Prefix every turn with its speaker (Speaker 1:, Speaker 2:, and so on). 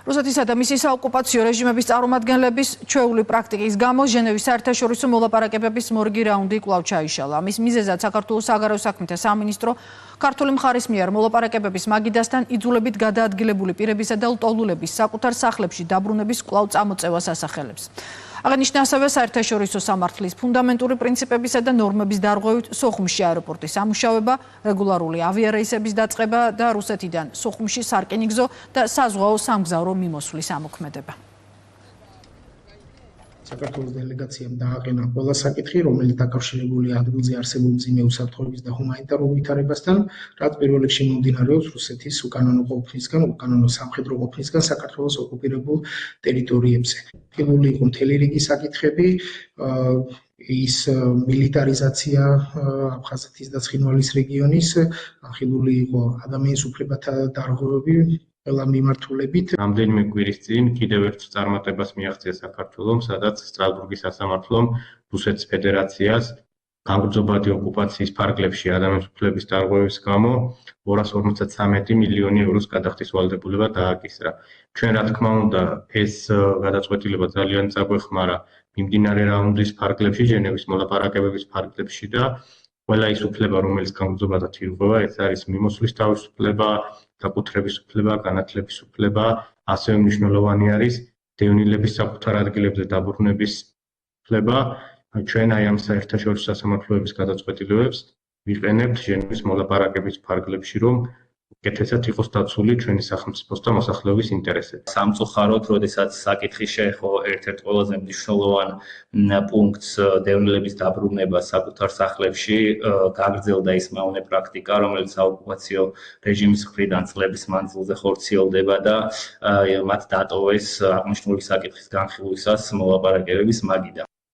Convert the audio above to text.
Speaker 1: რუსეთისა და მისი საოკუპაციო რეჟიმების წარმომადგენლების ჩვეული პრაქტიკის გამო ჟენევის საერთაშორისო მოლაპარაკებების მორიგი რაუნდი კვლავ ჩაიშალა. მის მიზეზად საქართველოს საგარეო საქმეთა სამინისტრო ქართული მხარის მიერ მოლაპარაკებების მაგიდასთან იძულებით გადაადგილებული პირებისა და ლტოლულების საკუთარ სახლებში დაბრუნების კვლავ წამოწევას ასახელებს. აღნიშნა ასევე საერთაშორისო სამართლის ფუნდამენტური პრინციპებისა და ნორმების დარღვევით სოხუმში აეროპორტის ამუშავება, რეგულარული ავიარეისების დაწყება და რუსეთიდან სოხუმში სარკინიგზო და საზღვაო სამგზავრო მიმოსვლის ამოქმედება.
Speaker 2: საქართველოს დელეგაციამ დააყენა ყველა საკითხი, რომელიც დაკავშირებულია ადგილზე არსებულ მძიმე უსაფრთხოების და ჰუმანიტარულ ვითარებასთან, რაც პირველ რიგში მომდინარეობს რუსეთის უკანონო ყოფნისგან, უკანონო სამხედრო ყოფნისგან საქართველოს ოკუპირებულ ტერიტორიებზე. აღებული იყო მთელი რიგი საკითხები, ის მილიტარიზაცია აფხაზეთის და ცხინვალის რეგიონის, აღებული იყო ადამიანის უფლებათა დარღვევები ყველა მიმართულებით.
Speaker 3: რამდენიმე კვირის წინ კიდევ ერთ წარმატებას მიაღწია საქართველოს, სადაც სტრასბურგის სასამართლომ რუსეთის ფედერაციას გამგრძობადი ოკუპაციის ფარგლებში ადამიანის უფლების დარღვევის გამო 253 მილიონი ევროს გადახდის ვალდებულება დააკისრა. ჩვენ რა თქმა უნდა ეს გადაწყვეტილება ძალიან წაგვეხმარა მიმდინარე რაუნდის ფარგლებში, ჟენევის მოლაპარაკებების ფარგლებში და ყველა ის უფლება, რომელიც გამგრძობადად ირღვევა, ეს არის მიმოსვლის თავისუფლება, საკუთრების უფლება, განათლების უფლება, ასევე მნიშვნელოვანი არის დევნილების საკუთარ ადგილებზე დაბრუნების უფლება. ჩვენ აი ამ საერთაშორისო სასამართლოების გადაწყვეტილებებს ვიყენებთ ჟენევის მოლაპარაკების ფარგლებში, რომ უკეთესად იყოს დაცული ჩვენი სახელმწიფოს და მოსახლეობის ინტერესები.
Speaker 4: სამწუხაროდ, როდესაც საკითხი შეეხო ერთ-ერთ ყველაზე მნიშვნელოვან პუნქტს დევნილების დაბრუნება საკუთარ სახლებში, გაგრძელდა ის მეომრე პრაქტიკა, რომელიც საოკუპაციო რეჟიმის მხრიდან წლების მანძილზე ხორციელდება და მათ დატოვეს აღნიშნული საკითხის განხილვისას მოლაპარაკებების მაგიდა.